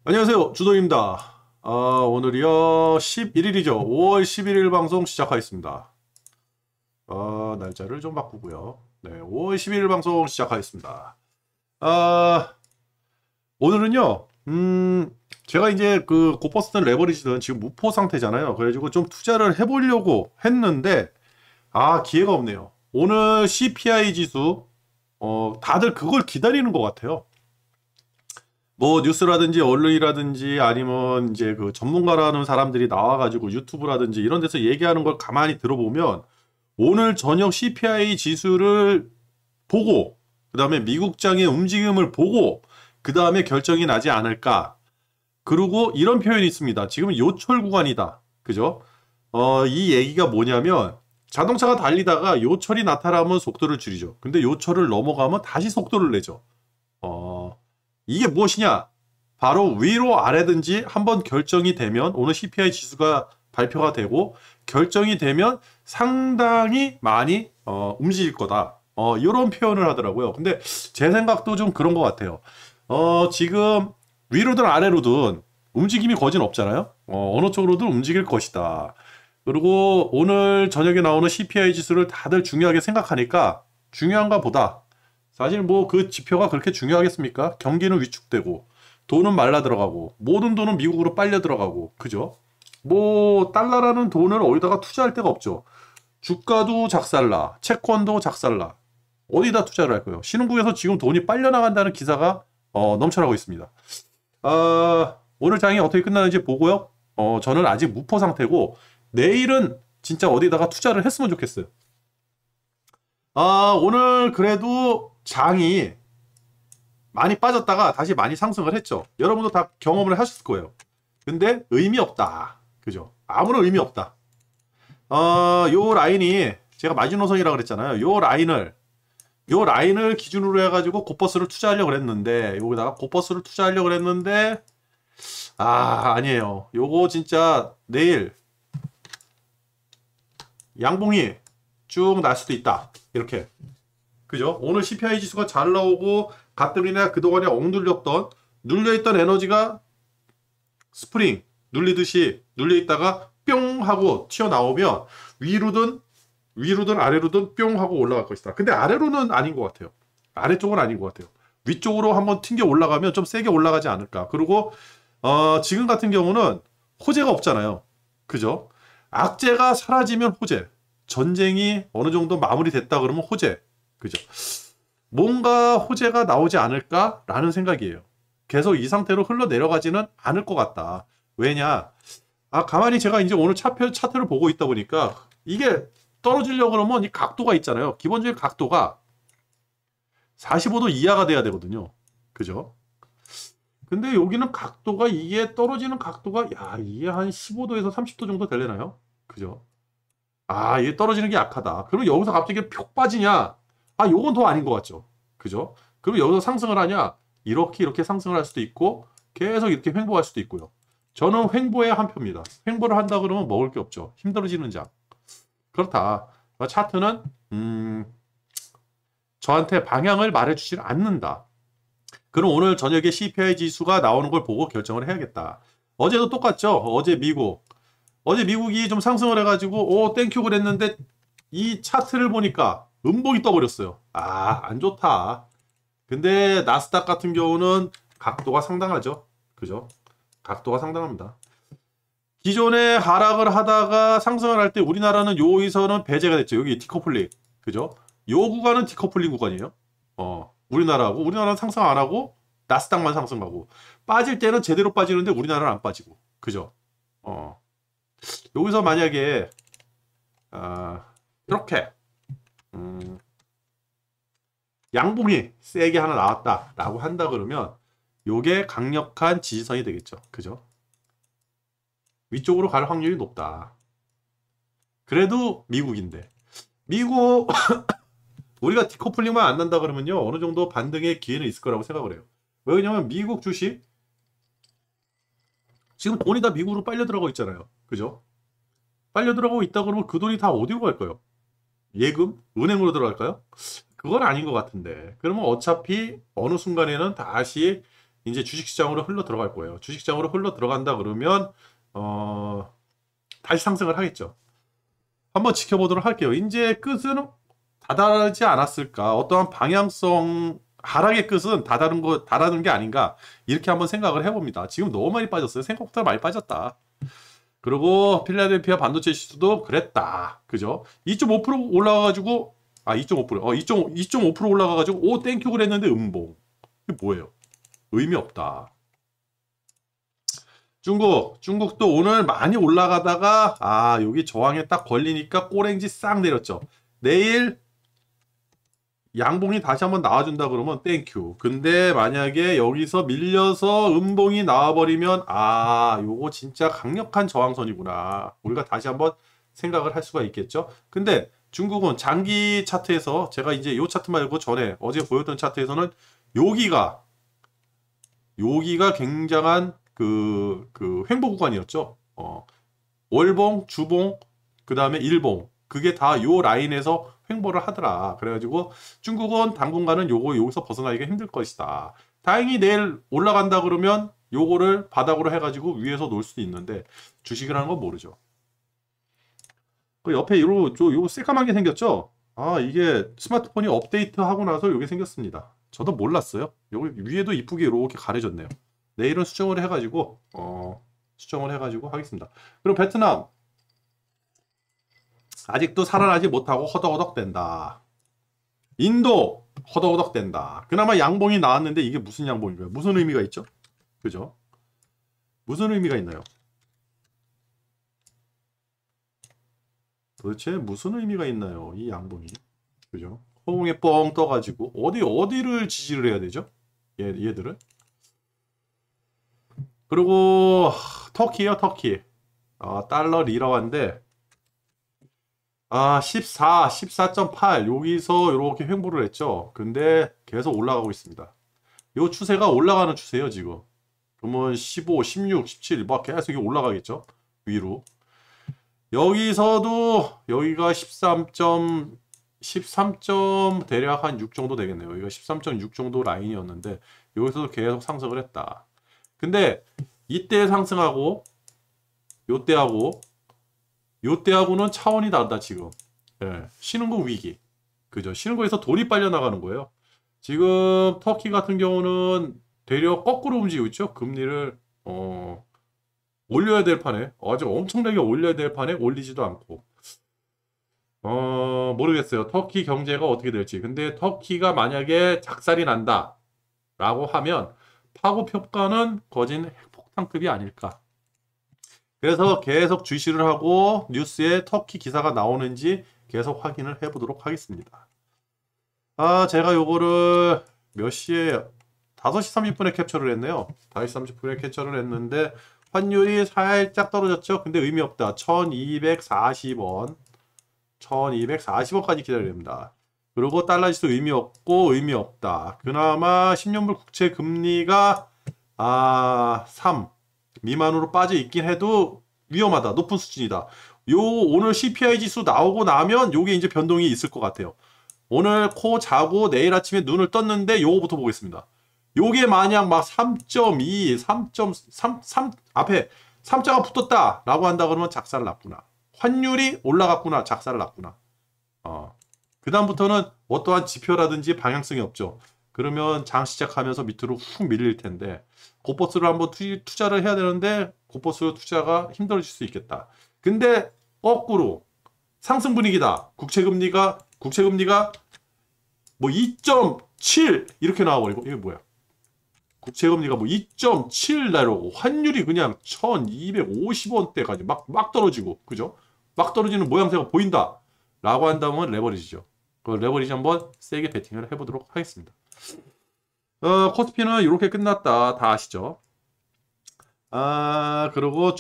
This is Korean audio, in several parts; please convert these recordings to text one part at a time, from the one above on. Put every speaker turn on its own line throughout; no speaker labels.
안녕하세요. 주동입니다. 오늘이요 11일이죠. 5월 11일 방송 시작하겠습니다. 날짜를 좀 바꾸고요. 네, 5월 11일 방송 시작하겠습니다. 아, 오늘은요, 제가 이제 그 고퍼스든 레버리지든 지금 무포 상태잖아요. 그래가지고 좀 투자를 해보려고 했는데, 기회가 없네요. 오늘 CPI 지수, 다들 그걸 기다리는 것 같아요. 뭐 뉴스라든지 언론이라든지 아니면 이제 그 전문가라는 사람들이 나와가지고 유튜브라든지 이런 데서 얘기하는 걸 가만히 들어보면 오늘 저녁 CPI 지수를 보고 그 다음에 미국장의 움직임을 보고 그 다음에 결정이 나지 않을까. 그리고 이런 표현이 있습니다. 지금 요철 구간이다. 그죠? 이 얘기가 뭐냐면 자동차가 달리다가 요철이 나타나면 속도를 줄이죠. 근데 요철을 넘어가면 다시 속도를 내죠. 이게 무엇이냐? 바로 위로 아래든지 한번 결정이 되면 오늘 CPI 지수가 발표가 되고 결정이 되면 상당히 많이 움직일 거다. 이런 표현을 하더라고요. 근데 제 생각도 좀 그런 것 같아요. 지금 위로든 아래로든 움직임이 거진 없잖아요. 어느 쪽으로든 움직일 것이다. 그리고 오늘 저녁에 나오는 CPI 지수를 다들 중요하게 생각하니까 중요한가 보다. 사실 뭐 그 지표가 그렇게 중요하겠습니까? 경기는 위축되고 돈은 말라 들어가고 모든 돈은 미국으로 빨려 들어가고 그죠? 뭐 달러라는 돈을 어디다가 투자할 데가 없죠. 주가도 작살나, 채권도 작살나. 어디다 투자를 할 거예요? 신흥국에서 지금 돈이 빨려 나간다는 기사가 넘쳐나고 있습니다. 오늘 장이 어떻게 끝나는지 보고요. 저는 아직 무포 상태고 내일은 진짜 어디다가 투자를 했으면 좋겠어요. 오늘 그래도 장이 많이 빠졌다가 다시 많이 상승을 했죠. 여러분도 다 경험을 하셨을 거예요. 근데 의미 없다. 그죠? 아무런 의미 없다. 요 라인이 제가 마지노선이라고 그랬잖아요. 요 라인을 기준으로 해가지고 고퍼스를 투자하려고 그랬는데 여기다가 고퍼스를 투자하려고 그랬는데 아니에요. 요거 진짜 내일 양봉이 쭉 날 수도 있다. 이렇게. 그죠? 오늘 CPI 지수가 잘 나오고 갓들이나 그동안에 억눌렸던 눌려있던 에너지가 스프링 눌리듯이 눌려있다가 뿅 하고 튀어나오면 위로든 아래로든 뿅 하고 올라갈 것이다. 근데 아래로는 아닌 것 같아요. 아래쪽은 아닌 것 같아요. 위쪽으로 한번 튕겨 올라가면 좀 세게 올라가지 않을까. 그리고 지금 같은 경우는 호재가 없잖아요. 그죠? 악재가 사라지면 호재. 전쟁이 어느 정도 마무리됐다 그러면 호재. 그죠? 뭔가 호재가 나오지 않을까라는 생각이에요. 계속 이 상태로 흘러내려가지는 않을 것 같다. 왜냐? 가만히 제가 이제 오늘 차트를 보고 있다 보니까 이게 떨어지려고 그러면 이 각도가 있잖아요. 기본적인 각도가 45도 이하가 돼야 되거든요. 그죠? 근데 여기는 각도가 이게 떨어지는 각도가 이게 한 15도에서 30도 정도 되려나요? 그죠? 이게 떨어지는 게 약하다. 그럼 여기서 갑자기 푹 빠지냐? 요건 더 아닌 것 같죠. 그죠? 그럼 여기서 상승을 하냐? 이렇게 상승을 할 수도 있고, 계속 이렇게 횡보할 수도 있고요. 저는 횡보의 한 표입니다. 횡보를 한다 그러면 먹을 게 없죠. 힘들어지는 장. 그렇다. 차트는, 저한테 방향을 말해주질 않는다. 그럼 오늘 저녁에 CPI 지수가 나오는 걸 보고 결정을 해야겠다. 어제도 똑같죠? 어제 미국이 좀 상승을 해가지고, 땡큐 그랬는데, 이 차트를 보니까 음봉이 떠버렸어요. 안 좋다. 근데 나스닥 같은 경우는 각도가 상당하죠. 그죠? 각도가 상당합니다. 기존에 하락을 하다가 상승을 할 때 우리나라는 여기서는 배제가 됐죠. 여기 디커플링. 그죠? 요 구간은 디커플링 구간이에요. 우리나라는 상승 안 하고 나스닥만 상승하고 빠질 때는 제대로 빠지는데 우리나라는 안 빠지고. 그죠? 여기서 만약에 이렇게 양봉이 세게 하나 나왔다라고 한다 그러면 요게 강력한 지지선이 되겠죠. 그죠? 위쪽으로 갈 확률이 높다. 그래도 미국인데 미국 우리가 디커플링만 안 난다 그러면요 어느 정도 반등의 기회는 있을 거라고 생각을 해요. 왜냐면 미국 주식 지금 돈이 다 미국으로 빨려 들어가고 있잖아요. 그죠? 빨려 들어가고 있다 그러면 그 돈이 다 어디로 갈까요? 예금? 은행으로 들어갈까요? 그건 아닌 것 같은데. 그러면 어차피 어느 순간에는 다시 이제 주식시장으로 흘러 들어갈 거예요. 주식시장으로 흘러 들어간다 그러면 다시 상승을 하겠죠. 한번 지켜보도록 할게요. 이제 끝은 다다르지 않았을까? 어떠한 방향성 하락의 끝은 다다른 게 아닌가? 이렇게 한번 생각을 해봅니다. 지금 너무 많이 빠졌어요. 생각보다 많이 빠졌다. 그리고 필라델피아 반도체 지수도 그랬다. 그죠? 2.5% 올라가가지고 2.5% 올라가가지고 오 땡큐 그랬는데 음봉. 이게 뭐예요? 의미 없다. 중국도 오늘 많이 올라가다가 여기 저항에 딱 걸리니까 꼬랭지 싹 내렸죠. 내일 양봉이 다시 한번 나와준다 그러면 땡큐. 근데 만약에 여기서 밀려서 음봉이 나와버리면 요거 진짜 강력한 저항선이구나. 우리가 다시 한번 생각을 할 수가 있겠죠. 근데 중국은 장기 차트에서 제가 이제 요 차트 말고 전에 어제 보였던 차트에서는 여기가 굉장한 그 횡보 구간이었죠. 월봉, 주봉, 그 다음에 일봉. 그게 다 요 라인에서 횡보를 하더라. 그래가지고 중국은 당분간은 여기서 벗어나기가 힘들 것이다. 다행히 내일 올라간다 그러면 요거를 바닥으로 해가지고 위에서 놓을 수도 있는데 주식이라는 건 모르죠. 그 옆에 요거 새까맣게 생겼죠? 이게 스마트폰이 업데이트 하고 나서 요게 생겼습니다. 저도 몰랐어요. 여기 위에도 이쁘게 이렇게 가려졌네요. 내일은 수정을 해가지고 하겠습니다. 그리고 베트남 아직도 살아나지 못하고 허덕허덕 된다. 인도 허덕허덕 된다. 그나마 양봉이 나왔는데 이게 무슨 양봉인가요? 무슨 의미가 있죠? 그죠? 무슨 의미가 있나요? 도대체 무슨 의미가 있나요? 이 양봉이. 그죠? 허공에 뻥 떠가지고 어디를 지지를 해야 되죠? 얘들은. 그리고 터키요, 터키. 달러 리라화인데 14.8 여기서 이렇게 횡보를 했죠. 근데 계속 올라가고 있습니다. 이 추세가 올라가는 추세예요, 지금. 그러면 15, 16, 17 막 계속 올라가겠죠. 위로. 여기서도 여기가 13. 대략 한 6 정도 되겠네요. 여기가 13.6 정도 라인이었는데 여기서도 계속 상승을 했다. 근데 이때 상승하고 요때하고는 차원이 다르다 지금. 신흥국 위기. 그죠? 신흥국에서 돈이 빨려 나가는 거예요. 지금 터키 같은 경우는 되려 거꾸로 움직이고 있죠. 금리를 올려야 될 판에 아주 엄청나게 올려야 될 판에 올리지도 않고. 모르겠어요. 터키 경제가 어떻게 될지. 근데 터키가 만약에 작살이 난다 라고 하면 파급 효과는 거진 핵폭탄급이 아닐까. 그래서 계속 주시를 하고 뉴스에 터키 기사가 나오는지 계속 확인을 해보도록 하겠습니다. 제가 요거를 몇 시에 5시 30분에 캡처를 했네요. 5시 30분에 캡처를 했는데 환율이 살짝 떨어졌죠. 근데 의미 없다. 1240원 1240원까지 기다려야 됩니다. 그리고 달러지수 의미 없고 의미 없다. 그나마 10년물 국채 금리가 3 미만으로 빠져 있긴 해도 위험하다. 높은 수준이다. 오늘 CPI 지수 나오고 나면 요게 이제 변동이 있을 것 같아요. 오늘 코 자고 내일 아침에 눈을 떴는데 요거부터 보겠습니다. 요게 만약 막 3.2, 3.3 앞에 3자가 붙었다 라고 한다 그러면 작살을 났구나. 환율이 올라갔구나. 작살을 났구나. 그 다음부터는 어떠한 지표라든지 방향성이 없죠. 그러면 장 시작하면서 밑으로 훅 밀릴 텐데 고버스를 한번 투자를 해야 되는데 고버스 투자가 힘들어질 수 있겠다. 근데 거꾸로 상승 분위기다. 국채금리가 뭐 2.7 이렇게 나와버리고 이게 뭐야? 국채금리가 뭐 2.7 나오고 환율이 그냥 1250원대까지 막 떨어지고 그죠? 막 떨어지는 모양새가 보인다 라고 한다면 레버리지죠. 그 레버리지 한번 세게 베팅을 해보도록 하겠습니다. 코스피는 이렇게 끝났다. 다 아시죠? 그리고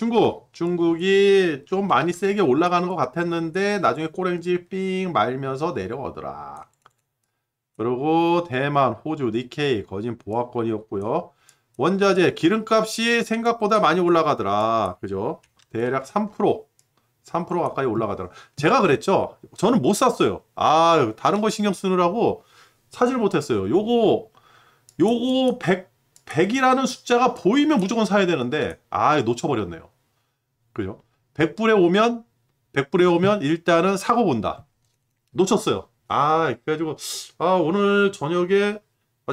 중국이 좀 많이 세게 올라가는 것 같았는데 나중에 꼬랭지 삥 말면서 내려오더라. 그리고 대만, 호주, 니케이 거진 보합권이었고요. 원자재, 기름값이 생각보다 많이 올라가더라. 그죠? 대략 3% 가까이 올라가더라. 제가 그랬죠? 저는 못 샀어요. 다른 거 신경 쓰느라고 사질 못했어요. 요거 100 100이라는 숫자가 보이면 무조건 사야 되는데 놓쳐버렸네요. 그죠? 100불에 오면 일단은 사고 본다. 놓쳤어요. 그래가지고 오늘 저녁에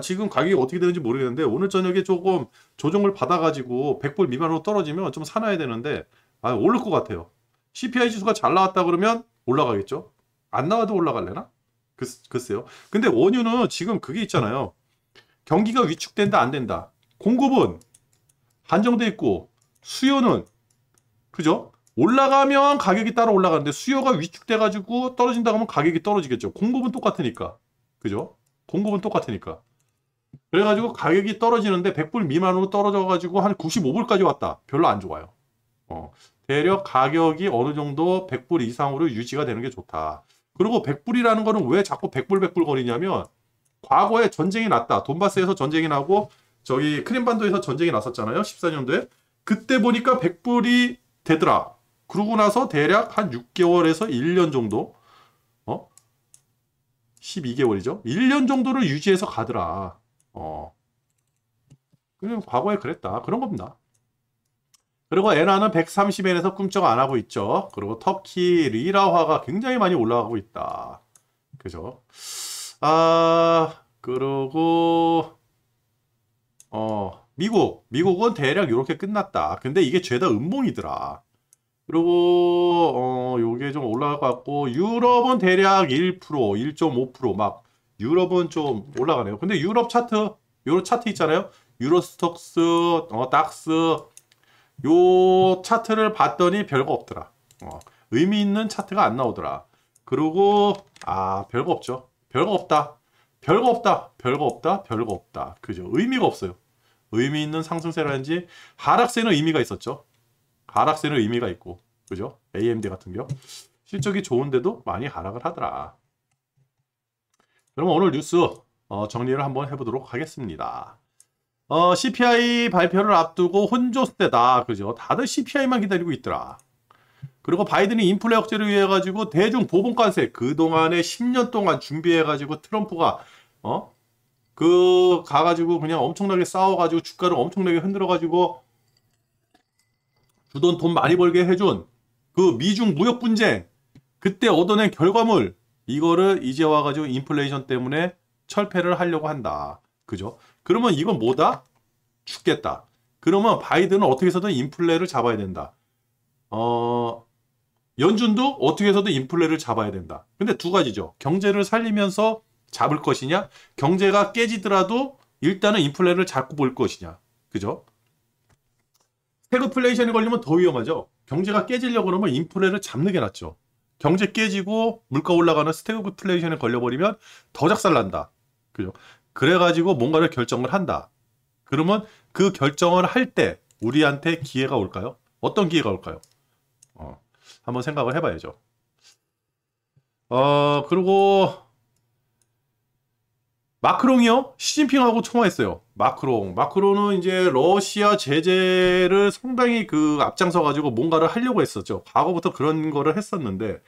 지금 가격이 어떻게 되는지 모르겠는데 오늘 저녁에 조금 조정을 받아가지고 100불 미만으로 떨어지면 좀 사놔야 되는데 오를 것 같아요. CPI 지수가 잘 나왔다 그러면 올라가겠죠? 안 나와도 올라갈래나? 글쎄요. 근데 원유는 지금 그게 있잖아요. 경기가 위축된다 안 된다. 공급은 한정돼 있고 수요는 그죠? 올라가면 가격이 따라 올라가는데 수요가 위축돼가지고 떨어진다고 하면 가격이 떨어지겠죠. 공급은 똑같으니까. 그죠? 공급은 똑같으니까. 그래가지고 가격이 떨어지는데 100불 미만으로 떨어져가지고 한 95불까지 왔다. 별로 안 좋아요. 대략 가격이 어느 정도 100불 이상으로 유지가 되는 게 좋다. 그리고 100불이라는 거는 왜 자꾸 100불 거리냐면 과거에 전쟁이 났다. 돈바스에서 전쟁이 나고 저기 크림반도에서 전쟁이 났었잖아요. 14년도에. 그때 보니까 100불이 되더라. 그러고 나서 대략 한 6개월에서 1년 정도 12개월이죠. 1년 정도를 유지해서 가더라. 그냥 과거에 그랬다. 그런 겁니다. 그리고 엔화는 130엔에서 꿈쩍 안 하고 있죠. 그리고 터키 리라화가 굉장히 많이 올라가고 있다. 그죠? 그리고 미국은 대략 이렇게 끝났다. 근데 이게 죄다 음봉이더라. 그리고 요게 좀 올라갔고 유럽은 대략 1%, 1.5% 막 유럽은 좀 올라가네요. 근데 유럽 차트 있잖아요. 유로스톡스, 닥스 요 차트를 봤더니 별거 없더라. 의미 있는 차트가 안 나오더라. 그리고 별거 없죠. 별거 없다. 그죠? 의미가 없어요. 의미 있는 상승세라든지 하락세는 의미가 있었죠. 하락세는 의미가 있고, 그죠? AMD 같은 경우 실적이 좋은데도 많이 하락을 하더라. 그럼 오늘 뉴스 정리를 한번 해보도록 하겠습니다. CPI 발표를 앞두고 혼조세다. 그죠? 다들 CPI만 기다리고 있더라. 그리고 바이든이 인플레 억제를 위해 가지고 대중 보복관세 그동안에 10년 동안 준비해 가지고 트럼프가 가가지고 그냥 엄청나게 싸워가지고 주가를 엄청나게 흔들어가지고 주던 돈 많이 벌게 해준 그 미중 무역 분쟁 그때 얻어낸 결과물 이거를 이제 와가지고 인플레이션 때문에 철폐를 하려고 한다. 그죠? 그러면 이건 뭐다? 죽겠다. 그러면 바이든은 어떻게 해서든 인플레를 잡아야 된다. 연준도 어떻게 해서든 인플레를 잡아야 된다. 근데 두 가지죠. 경제를 살리면서 잡을 것이냐, 경제가 깨지더라도 일단은 인플레를 잡고 볼 것이냐. 그죠? 스태그플레이션이 걸리면 더 위험하죠. 경제가 깨지려고 그러면 인플레를 잡는 게 낫죠. 경제 깨지고 물가 올라가는 스태그플레이션에 걸려버리면 더 작살난다. 그죠? 그래가지고 뭔가를 결정을 한다. 그러면 그 결정을 할 때 우리한테 기회가 올까요? 어떤 기회가 올까요? 한번 생각을 해봐야죠. 그리고 마크롱이요? 시진핑하고 통화했어요. 마크롱은 이제 러시아 제재를 상당히 앞장서 가지고 뭔가를 하려고 했었죠. 과거부터 그런 거를 했었는데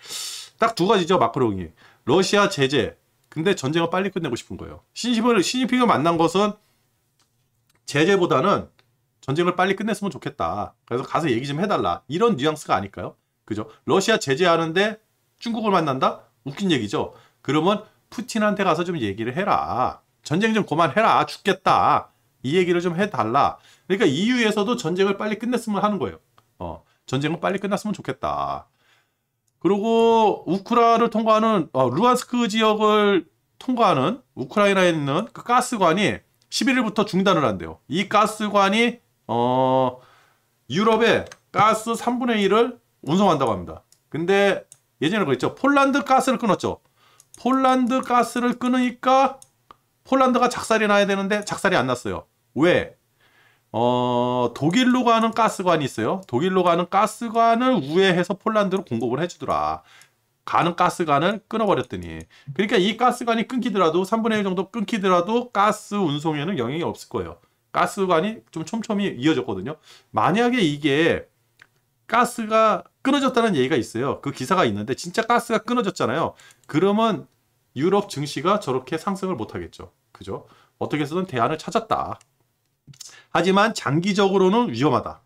딱 두 가지죠. 마크롱이 러시아 제재. 근데 전쟁을 빨리 끝내고 싶은 거예요. 시진핑을 만난 것은 제재보다는 전쟁을 빨리 끝냈으면 좋겠다. 그래서 가서 얘기 좀 해달라. 이런 뉘앙스가 아닐까요? 그죠? 러시아 제재하는데 중국을 만난다? 웃긴 얘기죠. 그러면 푸틴한테 가서 좀 얘기를 해라. 전쟁 좀 그만해라. 죽겠다. 이 얘기를 좀 해달라. 그러니까 EU에서도 전쟁을 빨리 끝냈으면 하는 거예요. 전쟁은 빨리 끝났으면 좋겠다. 그리고 우크라를 통과하는 루안스크 지역을 통과하는 우크라이나에 있는 그 가스관이 11일부터 중단을 한대요. 이 가스관이 유럽에 가스 3분의 1을 운송한다고 합니다. 근데 예전에 그랬죠. 폴란드 가스를 끊었죠. 폴란드 가스를 끊으니까 폴란드가 작살이 나야 되는데 작살이 안 났어요. 왜? 독일로 가는 가스관이 있어요. 독일로 가는 가스관을 우회해서 폴란드로 공급을 해주더라. 가는 가스관을 끊어버렸더니. 그러니까 이 가스관이 끊기더라도 3분의 1 정도 끊기더라도 가스 운송에는 영향이 없을 거예요. 가스관이 좀 촘촘히 이어졌거든요. 만약에 이게 가스가 끊어졌다는 얘기가 있어요. 그 기사가 있는데 진짜 가스가 끊어졌잖아요. 그러면 유럽 증시가 저렇게 상승을 못하겠죠. 그죠? 어떻게 해서든 대안을 찾았다. 하지만 장기적으로는 위험하다.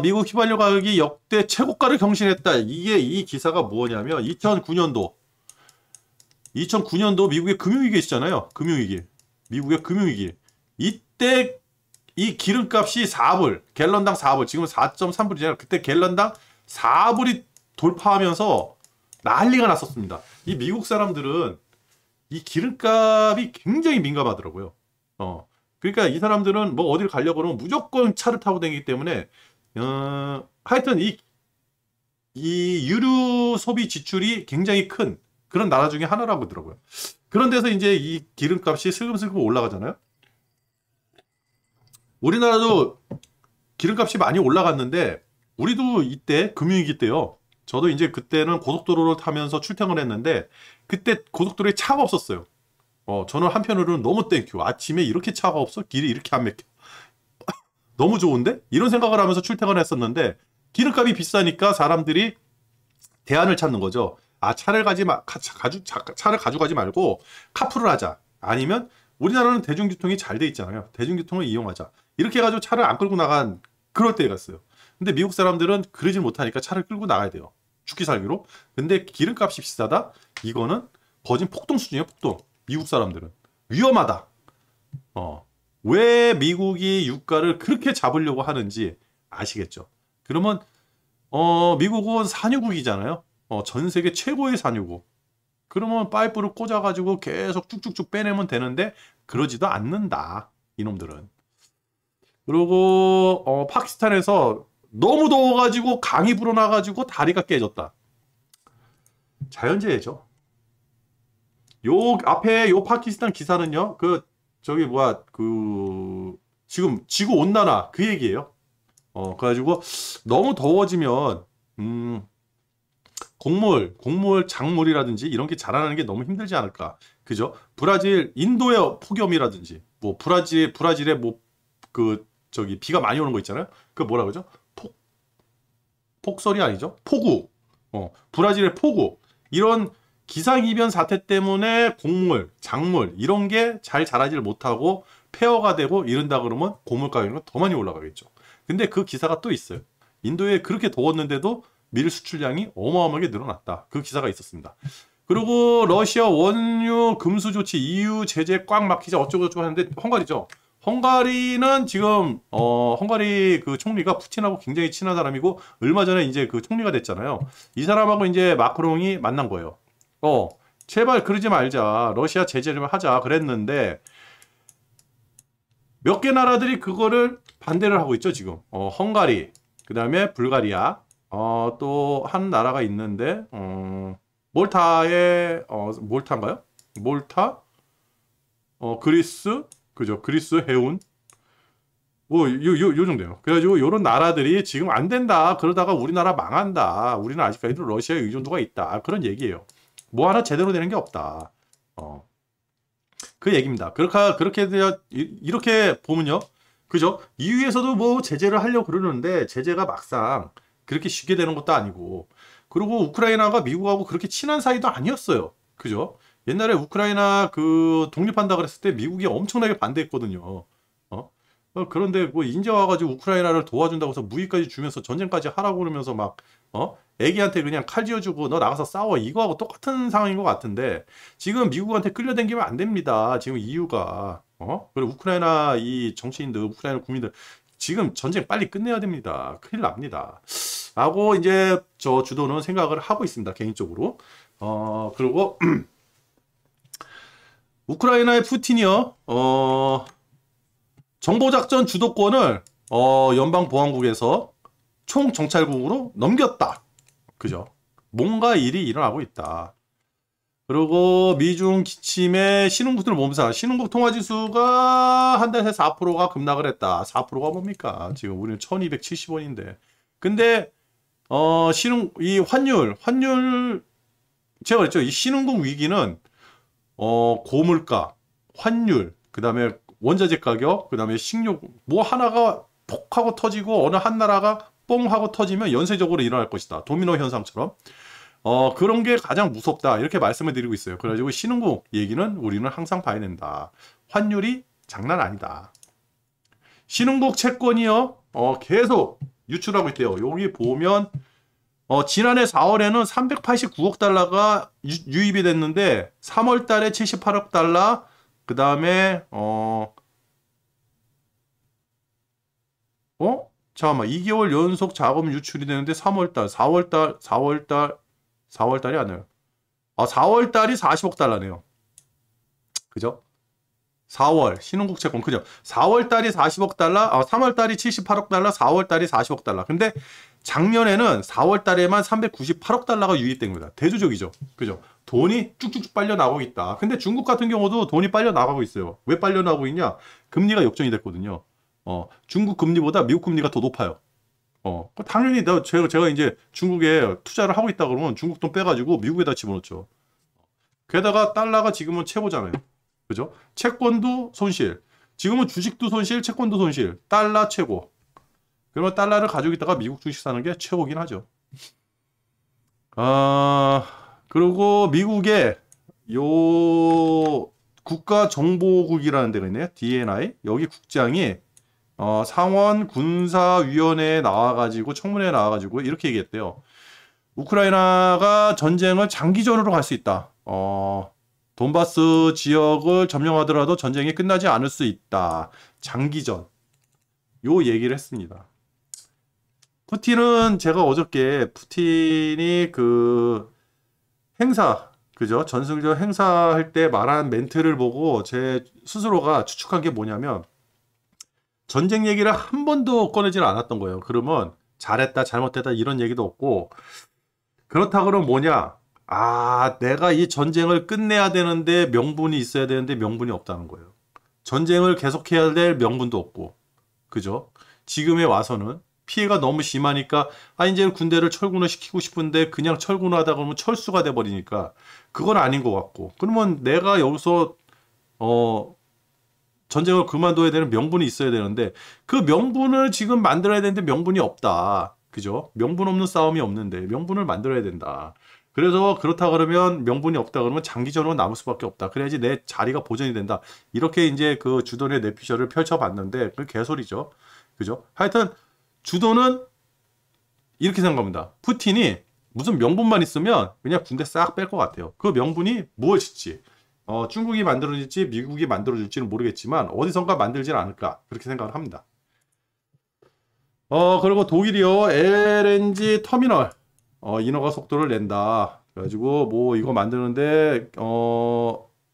미국 휘발유 가격이 역대 최고가를 경신했다. 이게 이 기사가 뭐냐면 2009년도 미국의 금융위기 있잖아요. 금융위기. 미국의 금융위기. 이때 이 기름값이 4불, 갤런당 4불, 지금 4.3불이잖아요. 그때 갤런당 4불이 돌파하면서 난리가 났었습니다. 이 미국 사람들은 이 기름값이 굉장히 민감하더라고요. 그러니까 이 사람들은 뭐 어딜 가려고 그러면 무조건 차를 타고 다니기 때문에 하여튼 이 유류 소비 지출이 굉장히 큰 그런 나라 중에 하나라고 하더라고요. 그런 데서 이제 이 기름값이 슬금슬금 올라가잖아요. 우리나라도 기름값이 많이 올라갔는데 우리도 이때 금융위기 때요. 저도 이제 그때는 고속도로를 타면서 출퇴근을 했는데 그때 고속도로에 차가 없었어요. 저는 한편으로는 너무 땡큐. 아침에 이렇게 차가 없어? 길이 이렇게 안 막혀. 너무 좋은데? 이런 생각을 하면서 출퇴근을 했었는데 기름값이 비싸니까 사람들이 대안을 찾는 거죠. 차를 가져가지 말고 카풀을 하자. 아니면 우리나라는 대중교통이 잘 돼 있잖아요. 대중교통을 이용하자. 이렇게 해가지고 차를 안 끌고 나간 그럴 때가 있어요. 근데 미국 사람들은 그러질 못하니까 차를 끌고 나가야 돼요. 죽기 살기로. 근데 기름값이 비싸다? 이거는 거진 폭동 수준이에요. 폭동. 미국 사람들은. 위험하다. 왜 미국이 유가를 그렇게 잡으려고 하는지 아시겠죠? 그러면 미국은 산유국이잖아요. 전 세계 최고의 산유국. 그러면 파이프를 꽂아가지고 계속 쭉쭉쭉 빼내면 되는데 그러지도 않는다. 이놈들은. 그리고 파키스탄에서 너무 더워가지고 강이 불어나가지고 다리가 깨졌다. 자연재해죠. 요 앞에 요 파키스탄 기사는요. 지금 지구 온난화 그 얘기예요. 그래가지고 너무 더워지면 곡물, 작물이라든지 이런 게 자라나는 게 너무 힘들지 않을까. 그죠? 인도의 폭염이라든지 뭐 브라질에 뭐 비가 많이 오는 거 있잖아요. 그 뭐라 그러죠? 폭설이 아니죠? 폭우. 브라질의 폭우. 이런 기상이변 사태 때문에 곡물, 작물 이런 게 잘 자라지를 못하고 폐허가 되고 이런다 그러면 곡물 가격은 더 많이 올라가겠죠. 근데 그 기사가 또 있어요. 인도에 그렇게 더웠는데도 밀 수출량이 어마어마하게 늘어났다. 그 기사가 있었습니다. 그리고 러시아 원유 금수 조치 EU 제재 꽉 막히자 어쩌고저쩌고 하는데 헝가리죠. 헝가리는 지금 헝가리 그 총리가 푸틴하고 굉장히 친한 사람이고 얼마 전에 이제 그 총리가 됐잖아요. 이 사람하고 이제 마크롱이 만난 거예요. 제발 그러지 말자. 러시아 제재 좀 하자 그랬는데 몇 개 나라들이 그거를 반대를 하고 있죠, 지금. 헝가리, 그다음에 불가리아, 또 한 나라가 있는데 몰타인가요? 몰타? 그리스, 그죠? 그리스 해운. 요 정도예요. 그래가지고 요런 나라들이 지금 안 된다. 그러다가 우리나라 망한다. 우리는 아직까지도 러시아에 의존도가 있다. 그런 얘기예요. 뭐 하나 제대로 되는 게 없다. 그 얘기입니다. 이렇게 보면요. 그죠? EU에서도 뭐 제재를 하려고 그러는데 제재가 막상 그렇게 쉽게 되는 것도 아니고 그리고 우크라이나가 미국하고 그렇게 친한 사이도 아니었어요. 그죠? 옛날에 우크라이나 독립한다 그랬을 때 미국이 엄청나게 반대했거든요. 그런데 뭐 이제 와가지고 우크라이나를 도와준다고 해서 무기까지 주면서 전쟁까지 하라고 그러면서 막 애기한테 그냥 칼 쥐어주고 너 나가서 싸워 이거하고 똑같은 상황인 것 같은데 지금 미국한테 끌려다니면 안 됩니다. 지금 EU가 그리고 우크라이나 이 정치인들, 우크라이나 국민들 지금 전쟁 빨리 끝내야 됩니다. 큰일 납니다. 라고 이제 저 주도는 생각을 하고 있습니다. 개인적으로. 그리고 우크라이나의 푸틴이요. 정보작전 주도권을 연방보안국에서 총정찰국으로 넘겼다. 그죠? 뭔가 일이 일어나고 있다. 그리고 미중 기침의 신흥국들 몸사 신흥국 통화지수가 한 달에 4%가 급락을 했다. 4%가 뭡니까? 지금 우리는 1270원인데. 근데 이 환율 제가 그랬죠. 이 신흥국 위기는 고물가, 환율, 그다음에 원자재 가격, 그다음에 식료 뭐 하나가 폭 하고 터지고 어느 한 나라가 뽕 하고 터지면 연쇄적으로 일어날 것이다. 도미노 현상처럼. 그런 게 가장 무섭다. 이렇게 말씀을 드리고 있어요. 그래가지고 신흥국 얘기는 우리는 항상 봐야 된다. 환율이 장난 아니다. 신흥국 채권이요. 계속 유출하고 있대요. 여기 보면 지난해 4월에는 389억 달러가 유입이 됐는데 3월 달에 78억 달러, 그 다음에 잠깐만 2개월 연속 자금 유출이 되는데 3월달, 4월달이 아니에요. 4월달이 40억 달러네요. 그죠? 4월 신흥국 채권 그죠? 4월달이 40억 달러, 3월달이 78억 달러, 4월달이 40억 달러. 근데 작년에는 4월달에만 398억 달러가 유입된 겁니다. 대조적이죠. 그죠? 돈이 쭉쭉쭉 빨려 나가고 있다. 근데 중국 같은 경우도 돈이 빨려 나가고 있어요. 왜 빨려 나가고 있냐? 금리가 역전이 됐거든요. 중국 금리보다 미국 금리가 더 높아요. 당연히 제가 이제 중국에 투자를 하고 있다 그러면 중국 돈 빼가지고 미국에다 집어넣죠. 게다가 달러가 지금은 최고잖아요. 그죠? 채권도 손실. 지금은 주식도 손실, 채권도 손실. 달러 최고. 그러면 달러를 가지고 있다가 미국 주식 사는 게 최고긴 하죠. 그리고 미국의 요 국가정보국이라는 데가 있네요. DNI. 여기 국장이 상원 군사위원회에 나와가지고 청문회에 나와가지고 이렇게 얘기했대요. 우크라이나가 전쟁을 장기전으로 갈 수 있다. 돈바스 지역을 점령하더라도 전쟁이 끝나지 않을 수 있다. 장기전. 요 얘기를 했습니다. 푸틴은 제가 어저께 푸틴이 그 행사, 그죠? 전승절 행사할 때 말한 멘트를 보고 제 스스로가 추측한 게 뭐냐면 전쟁 얘기를 한 번도 꺼내질 않았던 거예요. 그러면 잘했다, 잘못했다 이런 얘기도 없고 그렇다 그러면 뭐냐? 내가 이 전쟁을 끝내야 되는데 명분이 있어야 되는데 명분이 없다는 거예요. 전쟁을 계속해야 될 명분도 없고, 그죠? 지금에 와서는 피해가 너무 심하니까 이제 군대를 철군을 시키고 싶은데 그냥 철군을 하다 보면 철수가 돼버리니까 그건 아닌 것 같고, 그러면 내가 여기서 전쟁을 그만둬야 되는 명분이 있어야 되는데 그 명분을 지금 만들어야 되는데 명분이 없다. 그죠? 명분 없는 싸움이 없는데 명분을 만들어야 된다. 그래서 그렇다 그러면 명분이 없다 그러면 장기전으로 남을 수밖에 없다. 그래야지 내 자리가 보존이 된다. 이렇게 이제 그 주돈의 내피셜을 펼쳐봤는데 그 개소리죠. 그죠? 하여튼 주돈은 이렇게 생각합니다. 푸틴이 무슨 명분만 있으면 그냥 군대 싹 뺄 것 같아요. 그 명분이 무엇일지 중국이 만들어질지 미국이 만들어질지는 모르겠지만 어디선가 만들지는 않을까 그렇게 생각을 합니다. 그리고 독일이요. LNG 터미널 인허가 속도를 낸다. 그래가지고 뭐 이거 만드는데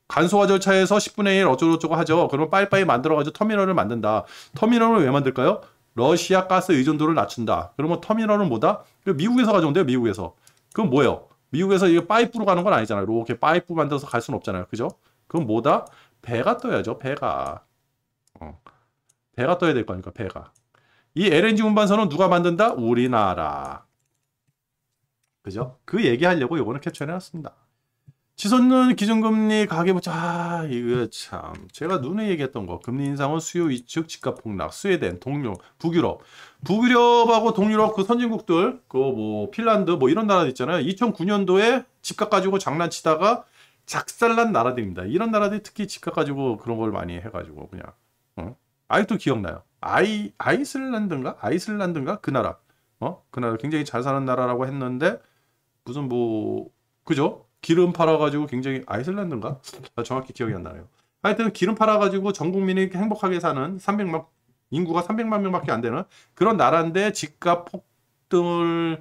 간소화 절차에서 10분의 1 어쩌고저쩌고 하죠. 그러면 빨리빨리 만들어가지고 터미널을 만든다. 터미널을 왜 만들까요? 러시아 가스 의존도를 낮춘다. 그러면 터미널은 뭐다? 미국에서 가져온대요. 미국에서. 그럼 뭐예요? 미국에서 이게 파이프로 가는 건 아니잖아요. 이렇게 파이프 만들어서 갈 수는 없잖아요. 그죠? 그럼 뭐다? 배가 떠야죠. 배가. 배가 떠야 될 거니까 배가. 이 LNG 운반선은 누가 만든다? 우리나라. 그죠? 그 얘기하려고 요거는 캡처해놨습니다. 치솟는 기준금리 가계부채 이거 참 제가 눈에 얘기했던 거 금리 인상은 수요 위축 집값 폭락 스웨덴 동유럽 북유럽하고 동유럽 그 선진국들 그 뭐 핀란드 뭐 이런 나라들 있잖아요. 2009년도에 집값 가지고 장난치다가 작살난 나라들입니다. 이런 나라들이 특히 집값 가지고 그런 걸 많이 해가지고 그냥 아직도 기억나요. 아이슬란드인가 그 나라 그 나라 굉장히 잘 사는 나라라고 했는데 무슨 뭐 그죠? 기름 팔아가지고 굉장히 아이슬란드인가? 정확히 기억이 안 나네요. 하여튼 기름 팔아가지고 전 국민이 행복하게 사는 인구가 300만 명밖에 안 되는 그런 나라인데 집값 폭등을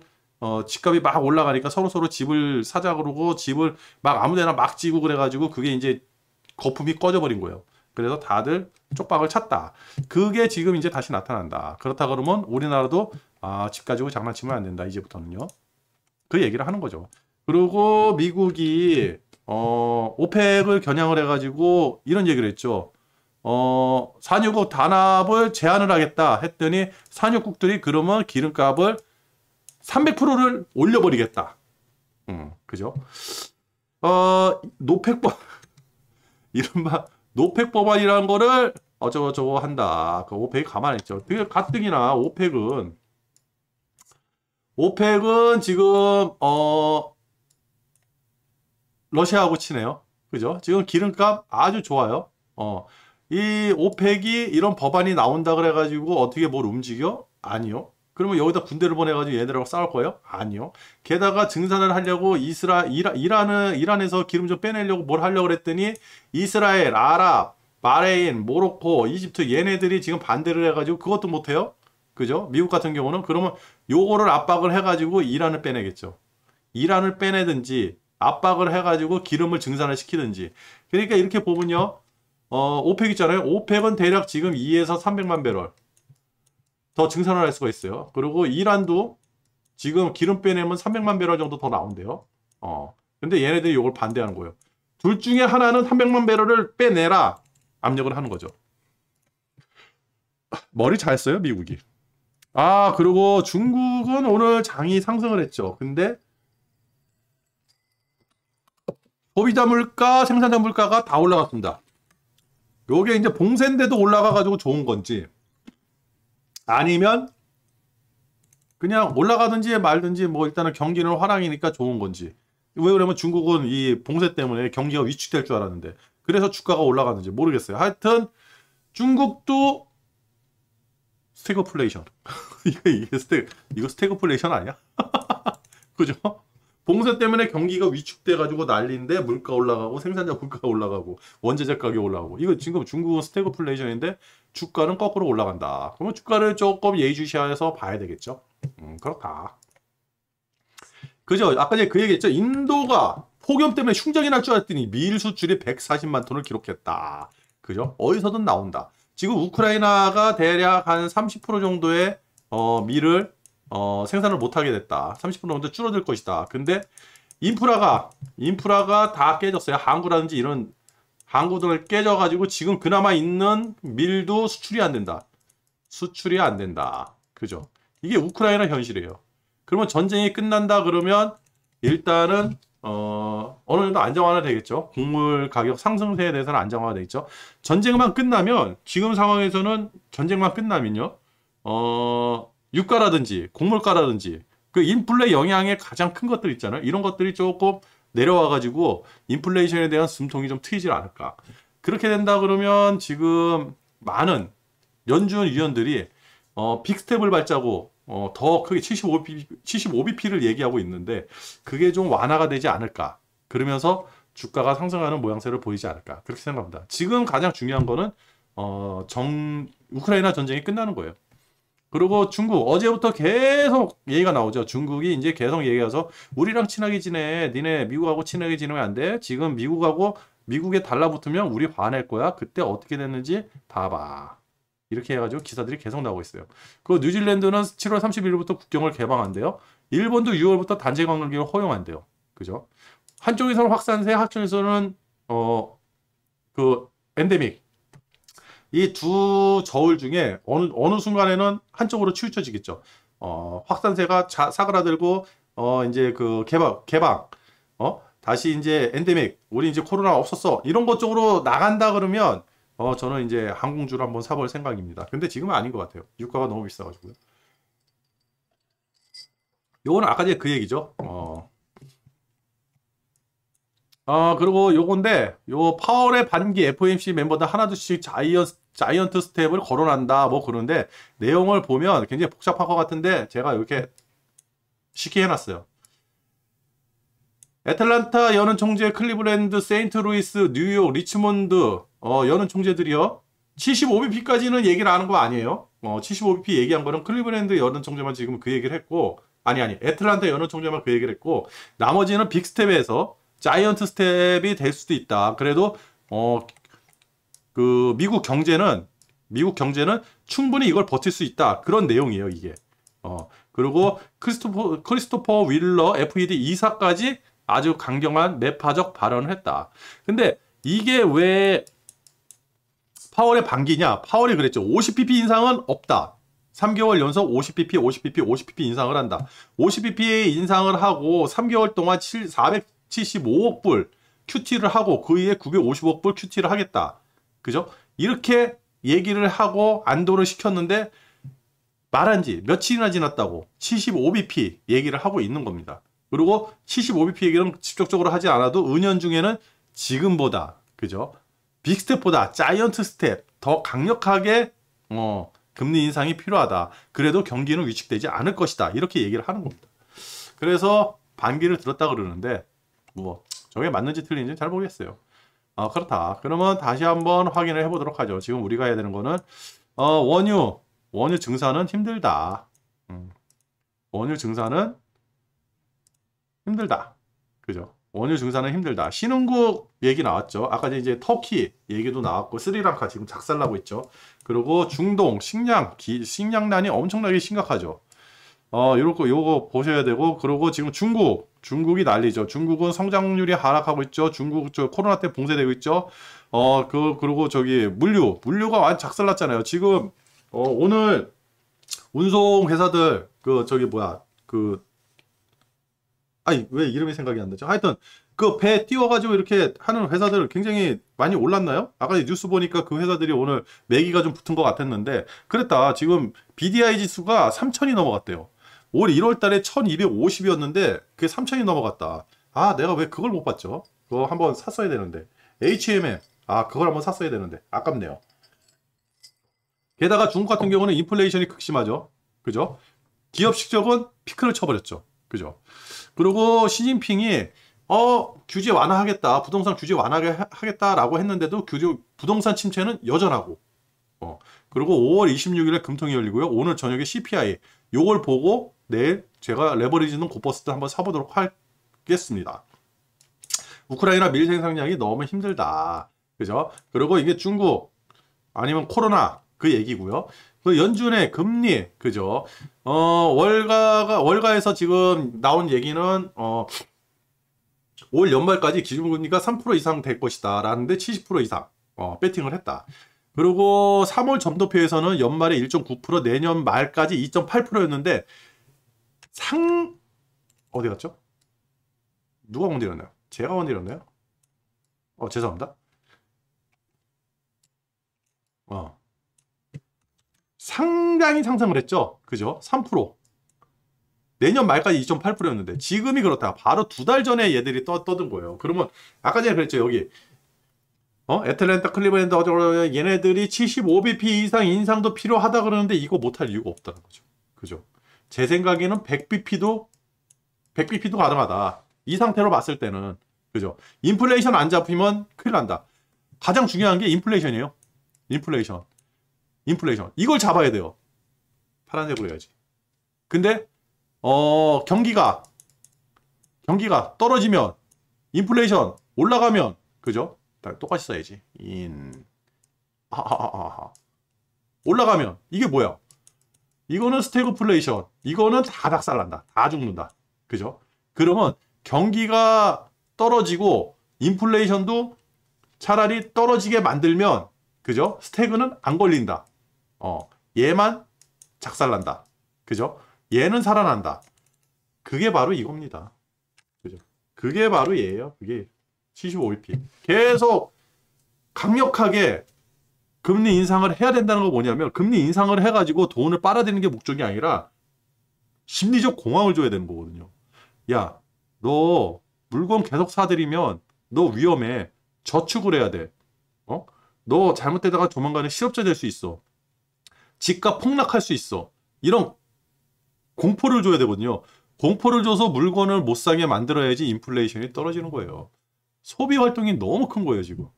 집값이 막 올라가니까 서로 집을 사자 그러고 집을 막 아무데나 막 지고 그래가지고 그게 이제 거품이 꺼져버린 거예요. 그래서 다들 쪽박을 찼다. 그게 지금 이제 다시 나타난다. 그렇다 그러면 우리나라도 집 가지고 장난치면 안 된다. 이제부터는요. 그 얘기를 하는 거죠. 그리고 미국이 오펙을 겨냥을 해가지고 이런 얘기를 했죠. 산유국 단합을 제한을 하겠다 했더니 산유국들이 그러면 기름값을 300%를 올려버리겠다. 그죠? 노펙법 이른바 노펙 법안이라는 거를 어쩌고저쩌고 한다. 그 오펙이 가만히 있죠. 되게 가뜩이나 오펙은 지금 러시아하고 치네요. 그죠? 지금 기름값 아주 좋아요. 이 오펙이 이런 법안이 나온다 그래가지고 어떻게 뭘 움직여? 아니요. 그러면 여기다 군대를 보내가지고 얘네들하고 싸울 거예요? 아니요. 게다가 증산을 하려고 이란에서 기름 좀 빼내려고 뭘 하려고 그랬더니 이스라엘, 아랍, 바레인, 모로코, 이집트 얘네들이 지금 반대를 해가지고 그것도 못해요? 그죠? 미국 같은 경우는 그러면 요거를 압박을 해가지고 이란을 빼내겠죠. 이란을 빼내든지 압박을 해가지고 기름을 증산을 시키든지. 그러니까 이렇게 보면요. 오펙 있잖아요. 오펙은 대략 지금 2에서 300만 배럴 더 증산을 할 수가 있어요. 그리고 이란도 지금 기름 빼내면 300만 배럴 정도 더 나온대요. 근데 얘네들이 이걸 반대하는 거예요. 둘 중에 하나는 300만 배럴을 빼내라 압력을 하는 거죠. 머리 잘 써요, 미국이. 그리고 중국은 오늘 장이 상승을 했죠. 근데 소비자 물가, 생산자 물가가 다 올라갔습니다. 요게 이제 봉쇄인데도 올라가가지고 좋은 건지 아니면 그냥 올라가든지 말든지 뭐 일단은 경기는 화랑이니까 좋은 건지. 왜 그러면 중국은 이 봉쇄 때문에 경기가 위축될 줄 알았는데 그래서 주가가 올라가는지 모르겠어요. 하여튼 중국도 스태그플레이션. 이거 스태그플레이션 아니야? 그죠? 봉쇄 때문에 경기가 위축돼가지고 난리인데 물가 올라가고 생산자 물가가 올라가고 원자재 가격이 올라가고 이거 지금 중국은 스태그플레이션인데 주가는 거꾸로 올라간다. 그러면 주가를 조금 예의주시해서 봐야 되겠죠. 그렇다. 그죠? 아까 제가 그 얘기했죠. 인도가 폭염 때문에 흉정이 날 줄 알았더니 밀 수출이 140만 톤을 기록했다. 그죠? 어디서든 나온다. 지금 우크라이나가 대략 한 30% 정도의 밀을 생산을 못하게 됐다. 30% 정도 줄어들 것이다. 근데 인프라가 다 깨졌어요. 항구라든지 이런 항구들을 깨져가지고 지금 그나마 있는 밀도 수출이 안 된다. 수출이 안 된다. 그죠? 이게 우크라이나 현실이에요. 그러면 전쟁이 끝난다 그러면 일단은 어느 정도 안정화가 되겠죠. 곡물 가격 상승세에 대해서는 안정화가 되겠죠. 전쟁만 끝나면 지금 상황에서는 전쟁만 끝나면요. 유가라든지 곡물가라든지 그 인플레 영향의 가장 큰 것들 있잖아요. 이런 것들이 조금 내려와가지고 인플레이션에 대한 숨통이 좀 트이질 않을까. 그렇게 된다 그러면 지금 많은 연준 위원들이 빅스텝을 밟자고 더 크게 75bp를 얘기하고 있는데 그게 좀 완화가 되지 않을까. 그러면서 주가가 상승하는 모양새를 보이지 않을까. 그렇게 생각합니다. 지금 가장 중요한 거는 우크라이나 전쟁이 끝나는 거예요. 그리고 중국 어제부터 계속 얘기가 나오죠. 중국이 이제 계속 얘기해서 우리랑 친하게 지내. 니네 미국하고 친하게 지내면 안 돼. 지금 미국에 달라붙으면 우리 화낼 거야. 그때 어떻게 됐는지 봐봐. 이렇게 해가지고 기사들이 계속 나오고 있어요. 그 뉴질랜드는 7월 31일부터 국경을 개방한대요. 일본도 6월부터 단체 관광객을 허용한대요. 그죠? 한쪽에서는 확산세, 한쪽에서는 그 엔데믹. 이 두 저울 중에 어느 순간에는 한쪽으로 치우쳐지겠죠. 확산세가 사그라들고 이제 그 개방 다시 이제 엔데믹 우리 이제 코로나 없었어 이런 것 쪽으로 나간다 그러면 저는 이제 항공주를 한번 사볼 생각입니다. 근데 지금은 아닌 것 같아요. 유가가 너무 비싸가지고요. 요거는 아까 전에 그 얘기죠. 그리고 요건데, 요 파월의 반기 FOMC 멤버들 하나둘씩 자이언트 스텝을 거론한다, 뭐 그런데, 내용을 보면 굉장히 복잡할 것 같은데, 제가 이렇게 쉽게 해놨어요. 애틀란타 연은 총재, 클리블랜드, 세인트루이스, 뉴욕, 리치몬드, 연은 총재들이요. 75bp까지는 얘기를 하는 거 아니에요. 75bp 얘기한 거는 클리블랜드 연은 총재만 지금 그 얘기를 했고, 아니, 애틀란타 연은 총재만 그 얘기를 했고, 나머지는 빅스텝에서 자이언트 스텝이 될 수도 있다. 그래도 그 미국 경제는 충분히 이걸 버틸 수 있다. 그런 내용이에요, 이게. 그리고 크리스토퍼 윌러 FED 이사까지 아주 강경한 매파적 발언을 했다. 근데 이게 왜 파월의 반기냐? 파월이 그랬죠. 50bp 인상은 없다. 3개월 연속 50bp 인상을 한다. 50bp 인상을 하고 3개월 동안 475억 불 QT를 하고 그 이에 950억 불 QT를 하겠다. 그죠? 이렇게 얘기를 하고 안도를 시켰는데 말한 지 며칠이나 지났다고 75bp 얘기를 하고 있는 겁니다. 그리고 75bp 얘기는 직접적으로 하지 않아도 은연중에는 지금보다 그죠? 빅스텝보다 자이언트 스텝 더 강력하게 금리 인상이 필요하다. 그래도 경기는 위축되지 않을 것이다. 이렇게 얘기를 하는 겁니다. 그래서 반기를 들었다 그러는데 뭐 저게 맞는지 틀린지 잘 모르겠어요. 그렇다. 그러면 다시 한번 확인을 해보도록 하죠. 지금 우리가 해야 되는 거는 원유 증산은 힘들다. 원유 증산은 힘들다. 그죠? 원유 증산은 힘들다. 신흥국 얘기 나왔죠. 아까 이제 터키 얘기도 나왔고 스리랑카 지금 작살나고 있죠. 그리고 중동 식량난이 엄청나게 심각하죠. 요거 보셔야 되고, 그리고 지금 중국이 난리죠. 중국은 성장률이 하락하고 있죠. 중국 코로나 때 봉쇄되고 있죠. 그리고 저기 물류가 완전 작살났잖아요. 지금 오늘 운송 회사들 왜 이름이 생각이 안 나죠? 하여튼 그 배 띄워가지고 이렇게 하는 회사들 굉장히 많이 올랐나요? 아까 뉴스 보니까 그 회사들이 오늘 매기가 좀 붙은 것 같았는데 그랬다. 지금 BDI 지수가 3,000이 넘어갔대요. 올 1월 달에 1,250이었는데 그게 3,000이 넘어갔다. 내가 왜 그걸 못 봤죠? 그거 한번 샀어야 되는데. HMM. 그걸 한번 샀어야 되는데. 아깝네요. 게다가 중국 같은 경우는 인플레이션이 극심하죠. 그죠? 기업 실적은 피크를 쳐버렸죠. 그죠? 그리고 시진핑이 규제 완화하겠다. 부동산 규제 완화하겠다라고 했는데도 부동산 침체는 여전하고. 그리고 5월 26일에 금통이 열리고요. 오늘 저녁에 CPI. 요걸 보고 내일 제가 레버리지는 고버스트 한번 사보도록 하겠습니다. 우크라이나 밀 생산량이 너무 힘들다. 그죠? 그리고 이게 중국 아니면 코로나 그 얘기고요. 그 연준의 금리, 그죠? 월가에서 지금 나온 얘기는 올 연말까지 기준금리가 3% 이상 될 것이다 라는데 70% 이상 배팅을 했다. 그리고 3월 점도표에서는 연말에 1.9%, 내년 말까지 2.8%였는데 어디 갔죠? 누가 건드렸나요? 제가 건드렸나요? 죄송합니다. 상당히 상승을 했죠. 그죠? 3%. 내년 말까지 2.8%였는데 지금이 그렇다. 바로 2달 전에 얘들이 떠든 거예요. 그러면 아까 전에 그랬죠. 여기 애틀랜타, 클리블랜드 얘네들이 75bp 이상 인상도 필요하다 그러는데 이거 못할 이유가 없다는 거죠. 그죠? 제 생각에는 100bp도 가능하다. 이 상태로 봤을 때는. 그죠? 인플레이션 안 잡히면 큰일 난다. 가장 중요한 게 인플레이션이에요. 인플레이션. 이걸 잡아야 돼요. 파란색으로 해야지. 근데 경기가 떨어지면 인플레이션 올라가면 그죠? 똑같이 써야지. 올라가면 이게 뭐야? 이거는 스태그플레이션. 이거는 다 박살난다. 다 죽는다. 그죠? 그러면 경기가 떨어지고 인플레이션도 차라리 떨어지게 만들면 그죠? 스태그는 안 걸린다. 얘만 작살난다. 그죠? 얘는 살아난다. 그게 바로 이겁니다. 그죠? 그게 바로 얘예요. 그게 75bp. 계속 강력하게 금리 인상을 해야 된다는 거 뭐냐면 금리 인상을 해가지고 돈을 빨아들이는 게 목적이 아니라 심리적 공황을 줘야 되는 거거든요. 야, 너 물건 계속 사들이면 너 위험해. 저축을 해야 돼. 너 잘못되다가 조만간에 실업자 될 수 있어. 집값 폭락할 수 있어. 이런 공포를 줘야 되거든요. 공포를 줘서 물건을 못 사게 만들어야지 인플레이션이 떨어지는 거예요. 소비 활동이 너무 큰 거예요, 지금.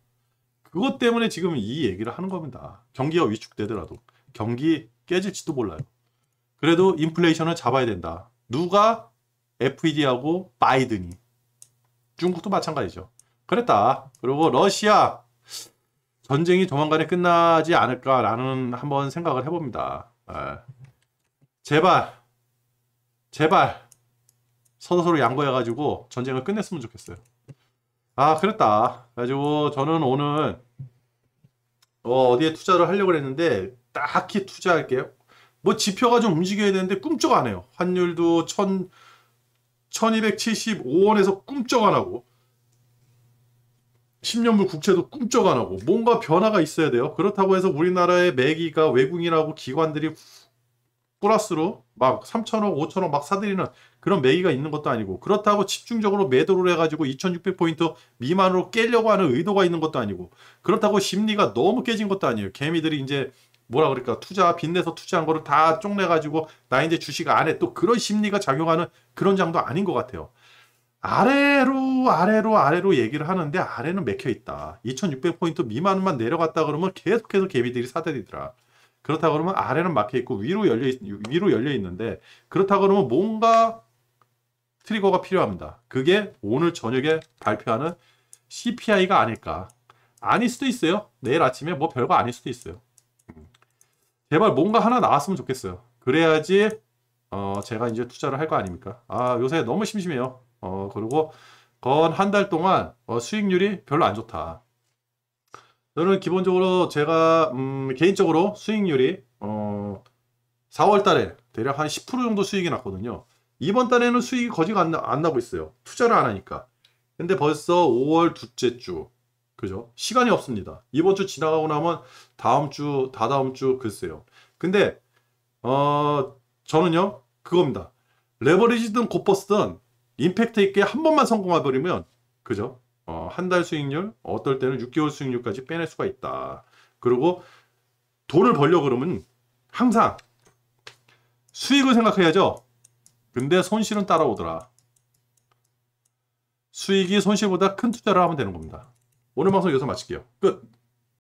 그것 때문에 지금 이 얘기를 하는 겁니다. 경기가 위축되더라도. 경기 깨질지도 몰라요. 그래도 인플레이션을 잡아야 된다. 누가? FED하고 바이든이. 중국도 마찬가지죠. 그랬다. 그리고 러시아 전쟁이 조만간에 끝나지 않을까라는 한번 생각을 해봅니다. 제발 서로 양보해가지고 전쟁을 끝냈으면 좋겠어요. 그랬다. 그래가지고 저는 오늘 어디에 투자를 하려고 했는데 딱히 투자할게요. 뭐 지표가 좀 움직여야 되는데 꿈쩍 안 해요. 환율도 1275원에서 꿈쩍 안 하고 10년물 국채도 꿈쩍 안 하고 뭔가 변화가 있어야 돼요. 그렇다고 해서 우리나라의 매기가 외국인하고 기관들이 플러스로 막 3천억, 5천억 막 사들이는 그런 매기가 있는 것도 아니고, 그렇다고 집중적으로 매도를 해가지고 2600포인트 미만으로 깨려고 하는 의도가 있는 것도 아니고, 그렇다고 심리가 너무 깨진 것도 아니에요. 개미들이 이제 뭐라 그럴까, 빚내서 투자한 거를 다 쪽내가지고 나 이제 주식 안 해, 또 그런 심리가 작용하는 그런 장도 아닌 것 같아요. 아래로 얘기를 하는데 아래는 맥혀 있다. 2600포인트 미만만 내려갔다 그러면 계속해서 개미들이 사들이더라. 그렇다 그러면 아래는 막혀 있고 위로 열려 있는데, 그렇다 그러면 뭔가 트리거가 필요합니다. 그게 오늘 저녁에 발표하는 CPI가 아닐까. 아닐 수도 있어요. 내일 아침에 뭐 별거 아닐 수도 있어요. 제발 뭔가 하나 나왔으면 좋겠어요. 그래야지 제가 이제 투자를 할 거 아닙니까? 아, 요새 너무 심심해요. 그리고 건 한 달 동안 수익률이 별로 안 좋다. 저는 기본적으로 제가 개인적으로 수익률이 4월 달에 대략 한 10% 정도 수익이 났거든요. 이번 달에는 수익이 거의 안 나고 있어요. 투자를 안 하니까. 근데 벌써 5월 둘째 주, 그죠? 시간이 없습니다. 이번 주 지나가고 나면 다음 주, 다다음 주, 글쎄요. 근데 저는요, 그겁니다. 레버리지든 곱버스든 임팩트 있게 한 번만 성공해버리면, 그죠? 한 달 수익률, 어떨 때는 6개월 수익률까지 빼낼 수가 있다. 그리고 돈을 벌려 그러면 항상 수익을 생각해야죠. 근데 손실은 따라오더라. 수익이 손실보다 큰 투자를 하면 되는 겁니다. 오늘 방송 여기서 마칠게요. 끝.